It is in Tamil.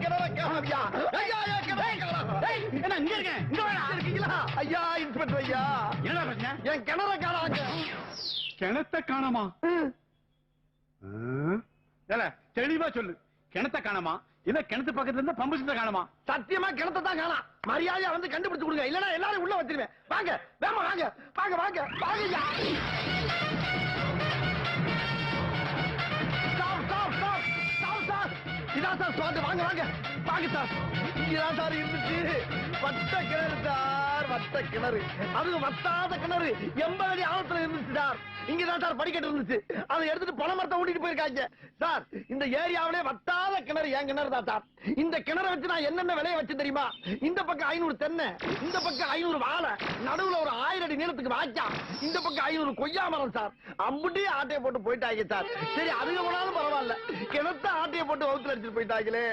கிணற காணவியா? ஐயா கிணற காணோம். என்ன இங்க இருக்கேன், இங்க வாடா. இருக்கீங்களா? ஐயா இன்ஸ்பெக்டர் ஐயா, என்னடா பிரச்சனை? என் கிணற காணாங்க. கிணத்த காணாமா? ஏல, தெளிவா சொல்லு. கிணத்த காணாமா இல்ல கிணத்து பக்கத்துல இருந்து பம்பு செட்ட காணாமா? சத்தியமா கிணத்தை தான் காணோம். மரியாதையா வந்து கண்டுபிடிச்சு கொடுங்க, இல்லனா எல்லாரும் உள்ள வச்சிருவேன். வாங்க வேமா வாங்க வாங்க வாங்க வாங்கய்யா. Stop stop stop stop sir. இதான் சார் ஸ்பாட். வாங்க வாங்க வாங்க சார். இங்கதான் சார் இருந்துச்சு வட்ட கிணறு சார், வட்ட கிணறு. அது வத்தாத கிணறு 80 அடி ஆழத்துல இருந்துச்சு சார். இங்கதான் சார் படிக்கட்டு இருந்துச்சு. அதை எடுத்துட்டு பண மரத்தை ஓட்டிட்டு போயிருக்காங்க சார். இந்த ஏரியாவிலே வத்தாத கிணறு என் கிணறு தான் சார். இந்த கிணறை வச்சு நான் என்னென்ன விளைய வச்சு தெரியுமா? இந்த பக்கம் 500 தென்னை, இந்த பக்கம் 500 வாழை, நடுவுல ஒரு 1000 அடி நீளத்துக்கு வாய்க்கா, இந்த பக்கம் 500 கொய்யா மரம் சார். அம்புட்டி ஆட்டையை போட்டு போயிட்டாங்க சார். சரி அதுக்கு போனாலும் பரவாயில்ல, கிணத்த ஆட்டையை போட்டு வகுத்துல அடிச்சுட்டு போயிட்டாங்களே.